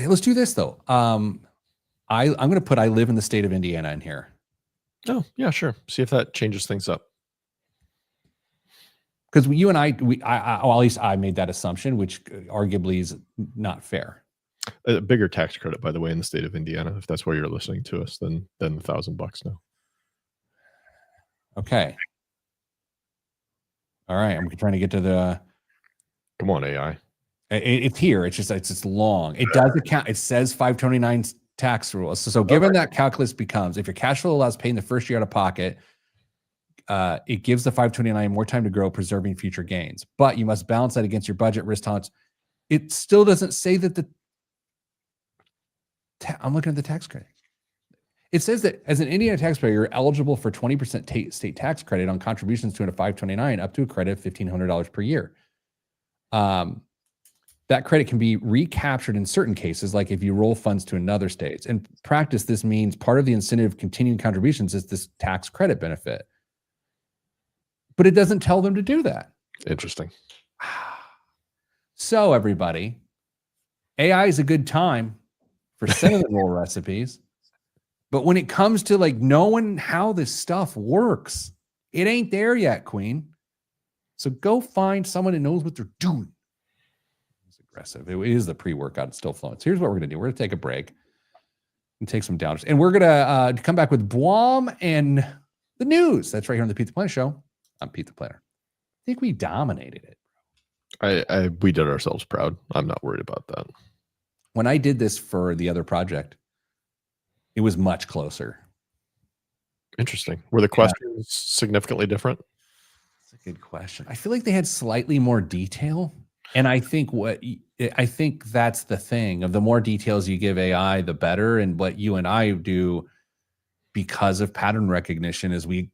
let's do this though. I'm going to put I live in the state of Indiana in here. Oh, yeah, sure. See if that changes things up. Because you and I, well, at least I made that assumption, which arguably is not fair. A bigger tax credit, by the way, in the state of Indiana, if that's where you're listening to us, than $1,000 now. Okay. All right. I'm trying to get to the. Come on, AI. It's here. It's just long. It does account. It says 529 tax rules. So given that calculus becomes, if your cash flow allows paying the first year out of pocket, it gives the 529 more time to grow, preserving future gains. But you must balance that against your budget risk tolerance. It still doesn't say that I'm looking at the tax credit. It says that as an Indiana taxpayer, you're eligible for 20% state tax credit on contributions to a 529 up to a credit of $1,500 per year. That credit can be recaptured in certain cases, like if you roll funds to another state. In practice, this means part of the incentive of continuing contributions is this tax credit benefit. But it doesn't tell them to do that. Interesting. So everybody, AI is a good time for cinnamon roll recipes. But when it comes to like knowing how this stuff works, it ain't there yet, Queen. So go find someone that knows what they're doing. It's aggressive. It is the pre-workout. It's still flowing. So here's what we're going to do. We're going to take a break and take some downers. And we're going to come back with Blom and the news. That's right here on the Pete the Planner Show. I'm Pete the Planner. I think we dominated it. We did ourselves proud. I'm not worried about that. When I did this for the other project, it was much closer. Interesting. Were the questions significantly different? That's a good question. I feel like they had slightly more detail. And I think that's the thing of the more details you give AI, the better. And what you and I do because of pattern recognition is we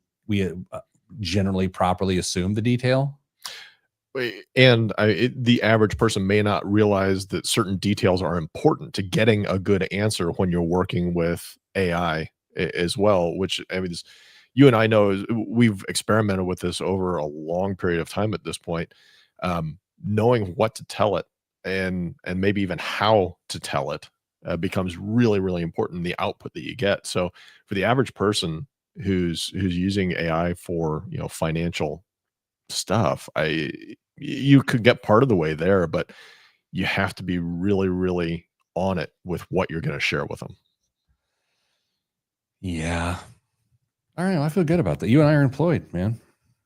generally properly assume the detail. And the average person may not realize that certain details are important to getting a good answer when you're working with AI as well, which I mean, you and I know we've experimented with this over a long period of time at this point. Knowing what to tell it and maybe even how to tell it becomes really, really important, the output that you get. So for the average person who's using AI for, financial stuff, you could get part of the way there, but you have to be really, really on it with what you're going to share with them. Yeah. All right. Well, I feel good about that. You and I are employed, man.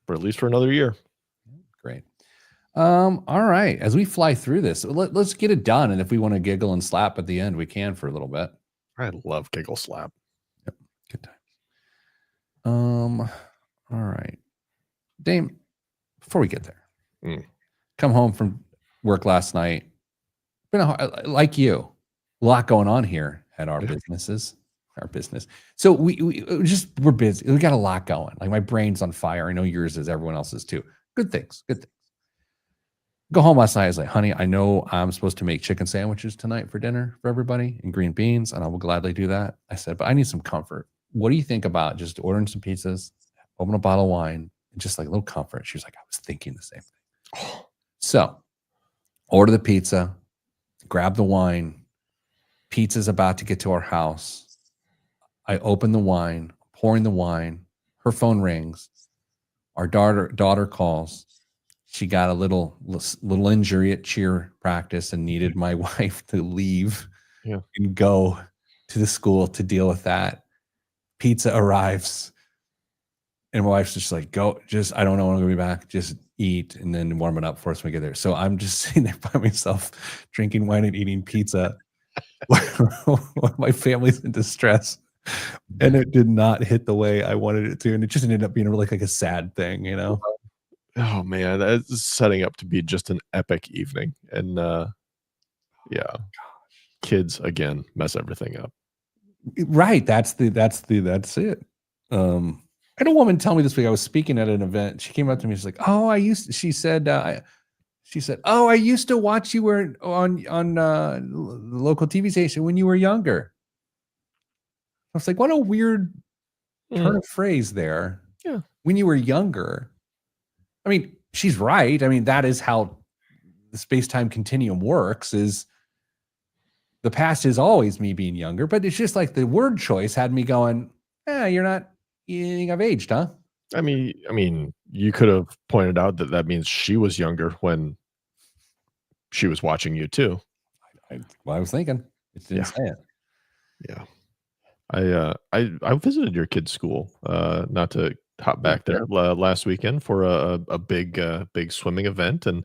For at least for another year. Great. All right. As we fly through this, let's get it done. And if we want to giggle and slap at the end, we can for a little bit. I love giggle slap. Yep. Good times. All right. Dame, before we get there, come home from work last night. Been like you, a lot going on here at our businesses. Our business. So we're busy. We got a lot going. Like my brain's on fire. I know yours is, everyone else's too. Good things. Go home last night. I was like, honey, I know I'm supposed to make chicken sandwiches tonight for dinner for everybody and green beans, and I will gladly do that. I said, but I need some comfort. What do you think about just ordering some pizzas, open a bottle of wine, and just like a little comfort? She was like, I was thinking the same thing. So order the pizza, grab the wine. Pizza's about to get to our house. I open the wine, pouring the wine. Her phone rings. Our daughter calls. She got a little injury at cheer practice and needed my wife to leave and go to the school to deal with that. Pizza arrives. And my wife's just like, I don't know when I'm going to be back. Just eat and then warm it up for us when we get there. So I'm just sitting there by myself, drinking wine and eating pizza while my family's in distress. And it did not hit the way I wanted it to, and it just ended up being like a sad thing, you know? Oh man, that's setting up to be just an epic evening. And yeah, kids again mess everything up. Right. That's it. I had a woman tell me this week. I was speaking at an event. She came up to me. She's like, "Oh, she said, "Oh, I used to watch you were on the local TV station when you were younger." I was like, "What a weird turn of phrase there." Yeah. When you were younger. I mean, she's right. I mean, that is how the space-time continuum works. Is the past is always me being younger, but it's just like the word choice had me going, you're not, you think I've aged, huh? I mean, you could have pointed out that that means she was younger when she was watching you too. I was thinking. It didn't say it. Yeah. I visited your kid's school, not to hop back there last weekend for a big swimming event, and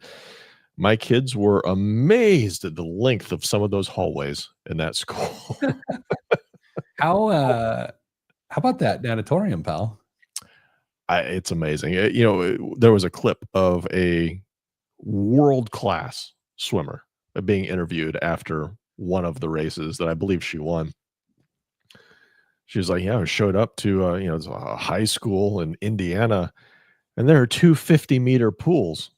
my kids were amazed at the length of some of those hallways in that school. How about that natatorium, pal? It's amazing. There was a clip of a world-class swimmer being interviewed after one of the races that I believe she won. She was like, "Yeah, I showed up to it's a high school in Indiana, and there are two 50-meter pools."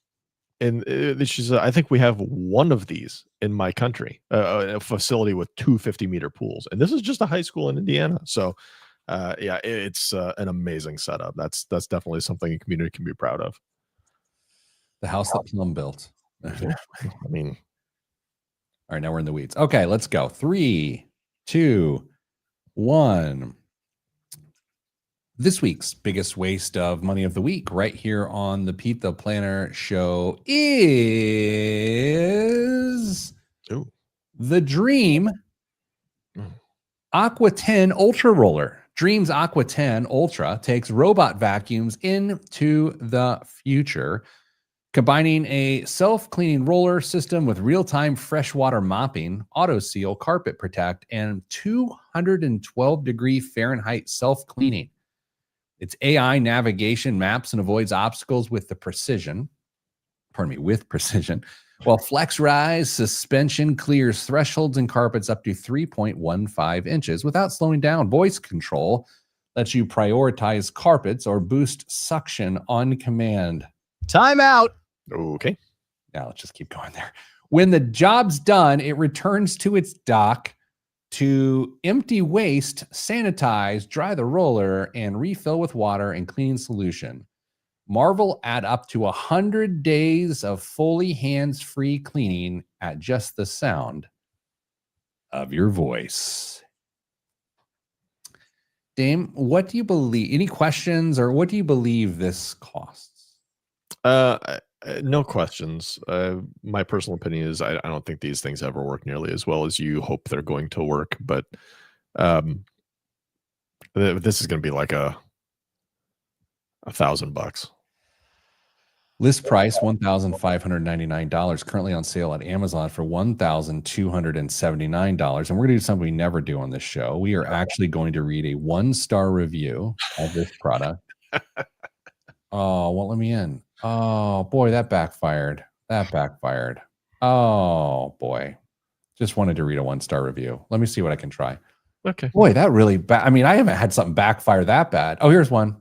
And she said, "I think we have one of these in my country, a facility with two 50-meter pools, and this is just a high school in Indiana." So, yeah, it's an amazing setup. That's definitely something a community can be proud of. The house that Plum built. Yeah, I mean, all right, now we're in the weeds. Okay, let's go. 3, 2, 1. This week's biggest waste of money of the week, right here on the Pete the Planner Show, is the Dream Aqua 10 Ultra Roller. Dream's Aqua 10 Ultra takes robot vacuums into the future, combining a self-cleaning roller system with real-time freshwater mopping, auto seal, carpet protect, and 212-degree Fahrenheit self-cleaning. Its AI navigation maps and avoids obstacles with precision, while Flex Rise suspension clears thresholds and carpets up to 3.15 inches without slowing down. Voice control lets you prioritize carpets or boost suction on command. Time out. Okay. Now let's just keep going there. When the job's done, it returns to its dock to empty waste, sanitize, dry the roller, and refill with water and cleaning solution. Marvel at up to 100 days of fully hands-free cleaning at just the sound of your voice. Dame, what do you believe? Any questions, or what do you believe this costs? No questions. My personal opinion is I don't think these things ever work nearly as well as you hope they're going to work. But this is going to be like $1,000. List price $1,599. Currently on sale at Amazon for $1,279. And we're going to do something we never do on this show. We are actually going to read a 1-star review of this product. Oh, won't let me in. Oh, boy, that backfired. Oh, boy. Just wanted to read a 1-star review. Let me see what I can try. Okay. Boy, that really I mean, I haven't had something backfire that bad. Oh, here's one.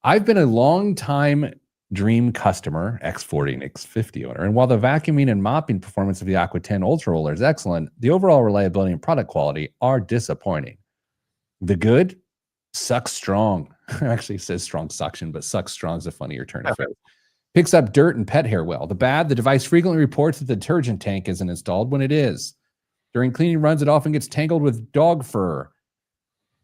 I've been a long time Dream customer, X40 and X50 owner. And while the vacuuming and mopping performance of the Aqua 10 Ultra Roller is excellent, the overall reliability and product quality are disappointing. The good? Sucks strong. Actually says strong suction, but sucks strong is a funnier turn of phrase. Picks up dirt and pet hair well. The bad, the device frequently reports that the detergent tank isn't installed when it is. During cleaning runs, it often gets tangled with dog fur.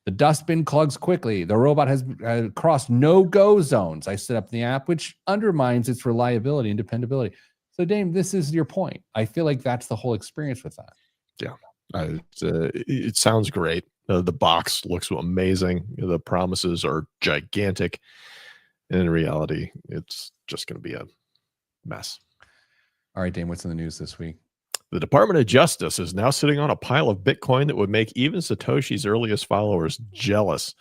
The dustbin clogs quickly. The robot has crossed no-go zones. I set up the app, which undermines its reliability and dependability. So, Dame, this is your point. I feel like that's the whole experience with that. Yeah. It sounds great. The box looks amazing. The promises are gigantic. And in reality, it's just going to be a mess. All right, Dame, what's in the news this week? The Department of Justice is now sitting on a pile of Bitcoin that would make even Satoshi's earliest followers jealous.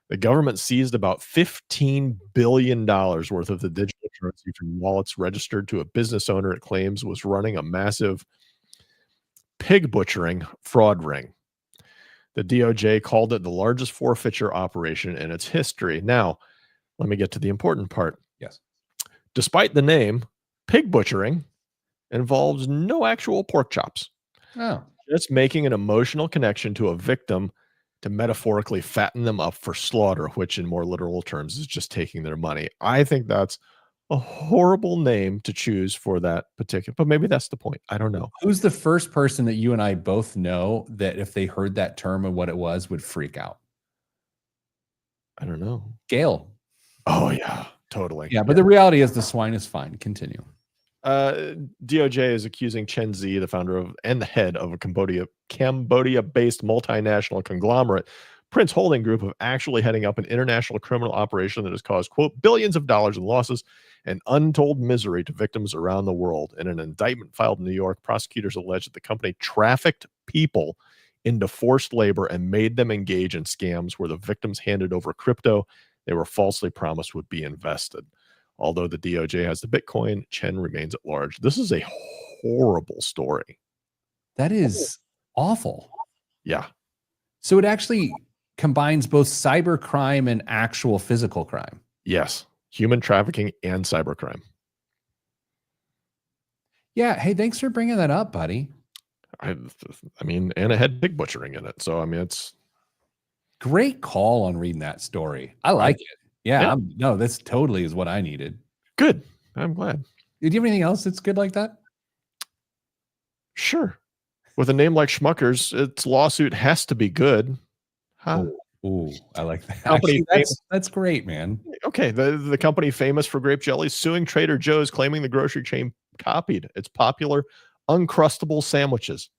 The government seized about $15 billion worth of the digital currency from wallets registered to a business owner it claims was running a massive pig butchering fraud ring. The DOJ called it the largest forfeiture operation in its history. Now, let me get to the important part. Yes. Despite the name, pig butchering involves no actual pork chops. Oh, Just making an emotional connection to a victim to metaphorically fatten them up for slaughter, which in more literal terms is just taking their money. I think that's a horrible name to choose for that particular, but maybe that's the point. I don't know. who's the first person that you and I both know that if they heard that term and what it was would freak out? I don't know. Gail. Oh yeah, totally. Yeah, but the reality is the swine is fine. Continue. DOJ is accusing Chen Zi, the founder of and the head of a Cambodia-based multinational conglomerate, Prince Holding Group, of actually heading up an international criminal operation that has caused, quote, billions of dollars in losses and untold misery to victims around the world. In an indictment filed in New York, prosecutors allege that the company trafficked people into forced labor and made them engage in scams where the victims handed over crypto they were falsely promised would be invested. Although the DOJ has the Bitcoin, Chen remains at large. This is a horrible story. That is awful. Yeah. So it actually combines both cyber crime and actual physical crime. Yes. Human trafficking and cybercrime. Yeah. Hey, thanks for bringing that up, buddy. I mean, and it had pig butchering in it. So, I mean, it's great call on reading that story. I like it. Yeah. No, this totally is what I needed. Good. I'm glad. Did you have anything else that's good like that? Sure. With a name like Schmuckers, its lawsuit has to be good. Huh? Ooh, I like that. Company Actually, that's great, man. Okay. The company famous for grape jellies suing Trader Joe's, claiming the grocery chain copied its popular Uncrustable sandwiches.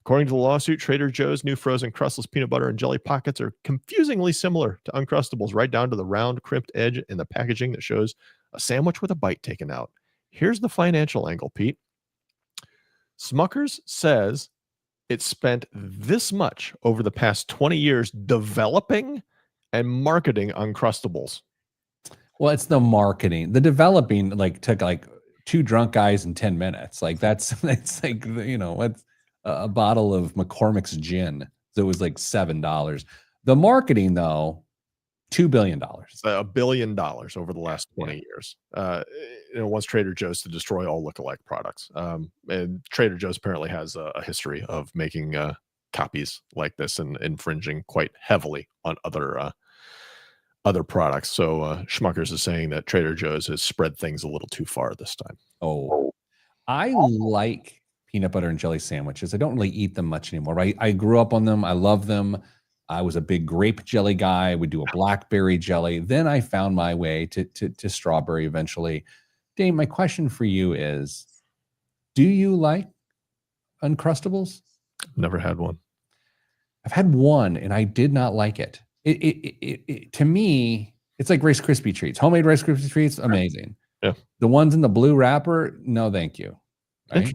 According to the lawsuit, Trader Joe's new frozen crustless peanut butter and jelly pockets are confusingly similar to Uncrustables, right down to the round, crimped edge in the packaging that shows a sandwich with a bite taken out. Here's the financial angle, Pete. Smuckers says it spent this much over the past 20 years developing and marketing Uncrustables. Well, it's the marketing. The developing took 2 drunk guys in 10 minutes. That's like, what's a bottle of McCormick's gin. So it was like $7. The marketing, though, $2 billion. $1 billion over the last 20 years. Wants Trader Joe's to destroy all lookalike products. And Trader Joe's apparently has a history of making copies like this and infringing quite heavily on other products. So Schmuckers is saying that Trader Joe's has spread things a little too far this time. Oh, I like peanut butter and jelly sandwiches. I don't really eat them much anymore. I grew up on them. I love them. I was a big grape jelly guy. I would do a blackberry jelly. Then I found my way to strawberry eventually. Dave, my question for you is, do you like Uncrustables? Never had one. I've had one and I did not like it. It to me, it's like Rice Krispie treats. Homemade Rice Krispie treats, amazing. Yeah. The ones in the blue wrapper, no, thank you. Right?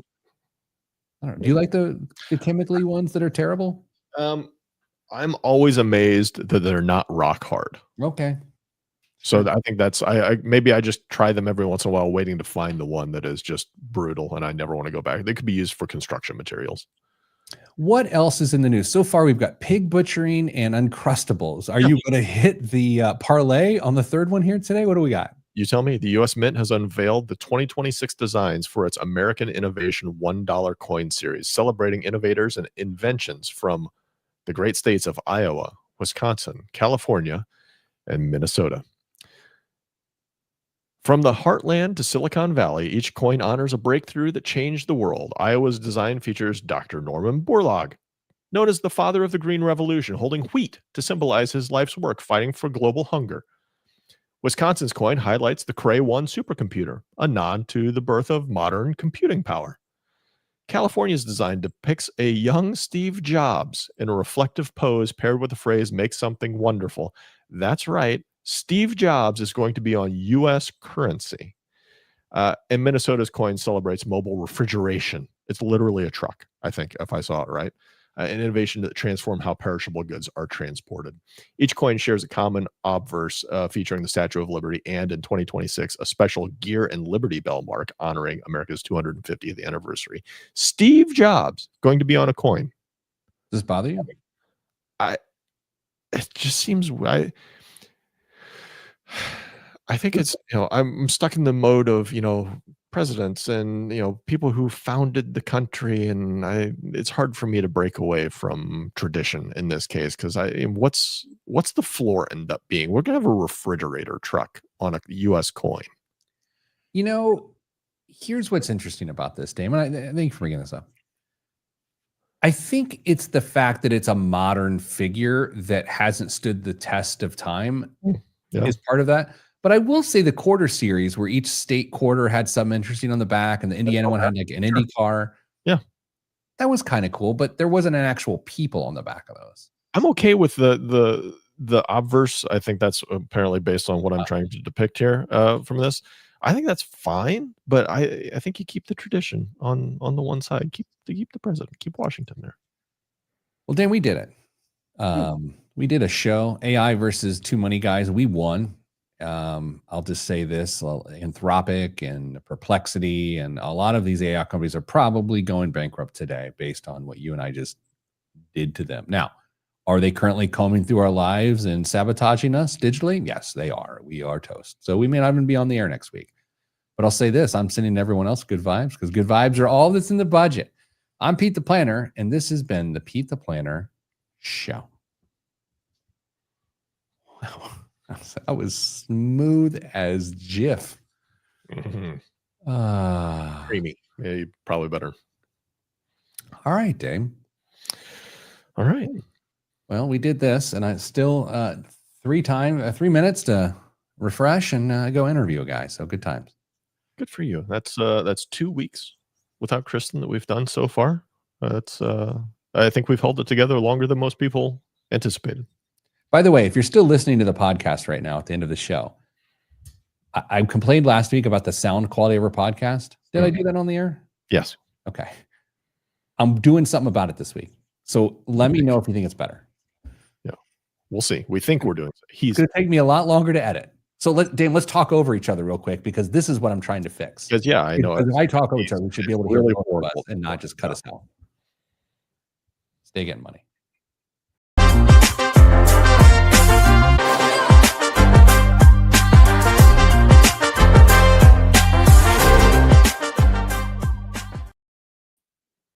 I don't know. Do you like the chemically ones that are terrible? I'm always amazed that they're not rock hard. Okay. So I think that's maybe I just try them every once in a while, waiting to find the one that is just brutal, and I never want to go back. They could be used for construction materials. What else is in the news? So far, we've got pig butchering and Uncrustables. Are you going to hit the parlay on the third one here today? What do we got? You tell me. The U.S. Mint has unveiled the 2026 designs for its American Innovation $1 coin series, celebrating innovators and inventions from the great states of Iowa, Wisconsin, California, and Minnesota. From the heartland to Silicon Valley, each coin honors a breakthrough that changed the world. Iowa's design features Dr. Norman Borlaug, known as the father of the Green Revolution, holding wheat to symbolize his life's work fighting for global hunger. Wisconsin's coin highlights the Cray 1 supercomputer, a nod to the birth of modern computing power. California's design depicts a young Steve Jobs in a reflective pose paired with the phrase, "make something wonderful." That's right. Steve Jobs is going to be on U.S. currency. And Minnesota's coin celebrates mobile refrigeration It's literally a truck, I think, if I saw it right. An innovation that transformed how perishable goods are transported. Each coin shares a common obverse featuring the Statue of Liberty and in 2026, a special gear and Liberty Bell mark honoring America's 250th anniversary. Steve Jobs going to be on a coin. Does this bother you? It just seems I think it's, I'm stuck in the mode of, presidents and, people who founded the country. And it's hard for me to break away from tradition in this case. Cause what's the floor end up being? We're going to have a refrigerator truck on a US coin. Here's what's interesting about this, Damon. I thank you for bringing this up. I think it's the fact that it's a modern figure that hasn't stood the test of time is part of that. But I will say the quarter series where each state quarter had something interesting on the back and the Indiana one had like an Indy car. Yeah. That was kind of cool, but there wasn't an actual people on the back of those. I'm okay with the obverse. I think that's apparently based on what I'm trying to depict here from this. I think that's fine, but I think you keep the tradition on the one side. Keep the president. Keep Washington there. Well, Dan, we did it. We did a show, AI versus two money guys. We won. I'll just say this: Anthropic and Perplexity, and a lot of these AI companies are probably going bankrupt today, based on what you and I just did to them. Now, are they currently combing through our lives and sabotaging us digitally? Yes, they are. We are toast. So we may not even be on the air next week. But I'll say this, I'm sending everyone else good vibes, because good vibes are all that's in the budget. I'm Pete the Planner, and this has been the Pete the Planner Show. Wow. That was smooth as Jif. Creamy. Yeah, probably better. All right, Dave. All right. Well, we did this, and I still 3 minutes to refresh and go interview a guy. So good times. Good for you. That's 2 weeks without Kristen that we've done so far. I think we've held it together longer than most people anticipated. By the way, if you're still listening to the podcast right now at the end of the show, I complained last week about the sound quality of our podcast. Did I do that on the air? Yes. Okay. I'm doing something about it this week. So let me know if you think it's better. Yeah. We'll see. We think we're doing it. It's going to take me a lot longer to edit. So let's talk over each other real quick, because this is what I'm trying to fix. Because I know. If I talk over each other, we should be able to hear really both of us and not just cut us out. Stay getting money.